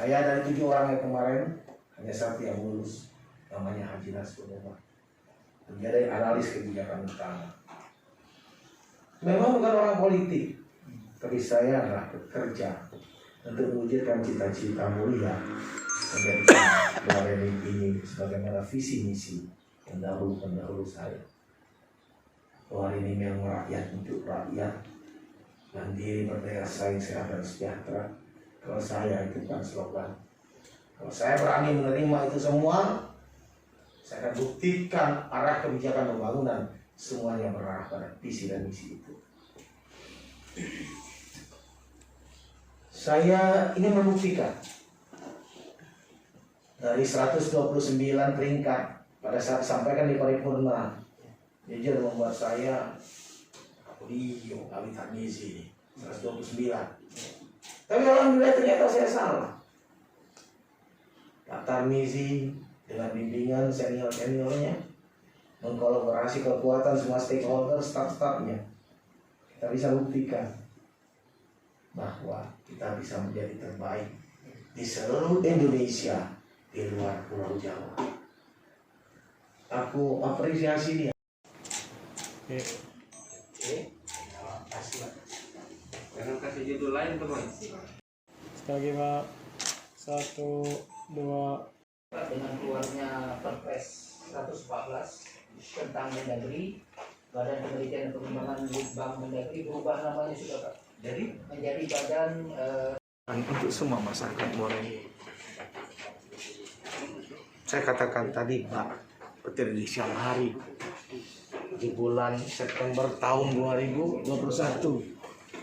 Saya dari 7 orang yang kemarin hanya 1 yang lulus, namanya Haji Nasrullah, menjadi analis kebijakan utama. Memang bukan orang politik, tapi saya adalah bekerja untuk mewujudkan cita-cita mulia, menjadikan Muareni ini sebagaimana visi misi pendahulu saya. Muareni yang rakyat untuk rakyat, mandiri, berdaya saing, sehat dan sejahtera. Kalau saya itu kan slogan. Kalau saya berani menerima itu semua, saya akan buktikan arah kebijakan pembangunan semuanya berarah pada visi dan misi itu. Saya ingin membuktikan dari 129 peringkat pada saat sampaikan di paripurna, jujur membuat saya Rio Abi Tarmizi 129. Tapi alhamdulillah ternyata saya salah. Pak Tarmizi dengan bimbingan senior-seniornya mengkolaborasi kekuatan semua stakeholder, staff-staffnya, kita bisa buktikan bahwa kita bisa menjadi terbaik di seluruh Indonesia di luar Pulau Jawa. Aku apresiasi dia. Jangan kasih judul lain teman. Sekali lagi Pak, 1, 2. Dengan keluarnya Perpres 114 tentang Mendagri, Badan Penelitian dan Pengembangan Litbang Mendagri berubah namanya sudah Pak. Jadi menjadi Badan Untuk semua masyarakat Muareni. Saya katakan tadi Pak, seperti di siang hari di bulan September tahun 2021,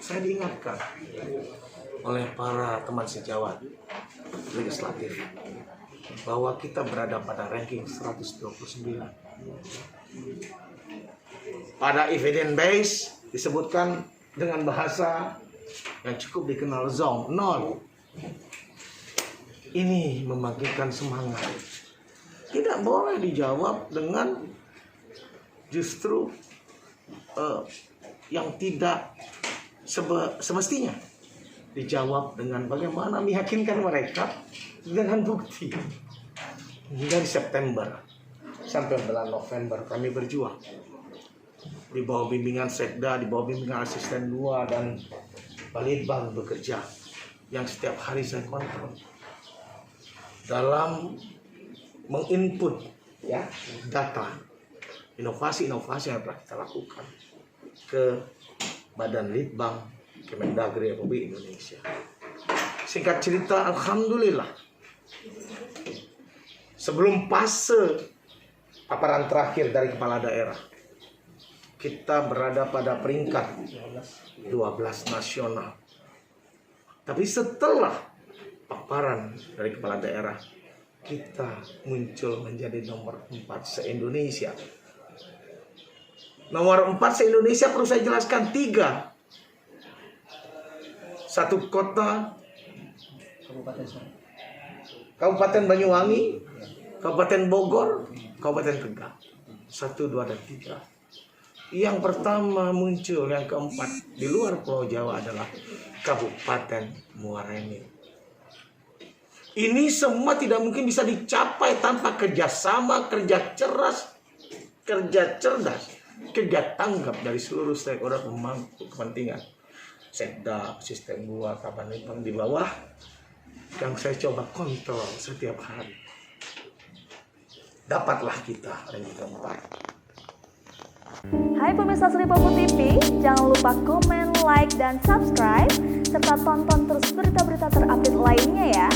saya diingatkan oleh para teman sejawat legislatif bahwa kita berada pada ranking 129. Pada evidence base disebutkan dengan bahasa yang cukup dikenal zone 0. Ini membangkitkan semangat. Tidak boleh dijawab dengan justru yang tidak semestinya. Dijawab dengan bagaimana meyakinkan mereka dengan bukti. Dari September sampai bulan November kami berjuang di bawah bimbingan Sekda, di bawah bimbingan asisten 2 dan Balitbang bekerja yang setiap hari saya kontrol dalam menginput data inovasi-inovasi yang telah kita lakukan ke Badan Litbang Kemendagri Republik Indonesia. Singkat cerita, alhamdulillah sebelum fase paparan terakhir dari kepala daerah, kita berada pada peringkat 12 nasional. Tapi setelah paparan dari kepala daerah, kita muncul menjadi nomor 4 se-Indonesia. Nomor 4 se-Indonesia perlu saya jelaskan 3. Satu kota, Kabupaten Banyuwangi, Kabupaten Bogor, Kabupaten Tegal. 1, 2, dan 3. Yang pertama muncul, yang keempat di luar Pulau Jawa adalah Kabupaten Muareni. Ini semua tidak mungkin bisa dicapai tanpa kerjasama, kerja keras, kerja cerdas, kerja tanggap dari seluruh stakeholder pemangku kepentingan. Sekda, sistem 2, Kapan Litbang di bawah yang saya coba kontrol setiap hari. Dapatlah kita ranking keempat. Hai pemirsa Sri Popo TV, jangan lupa komen, like, dan subscribe, serta tonton terus berita-berita terupdate lainnya ya.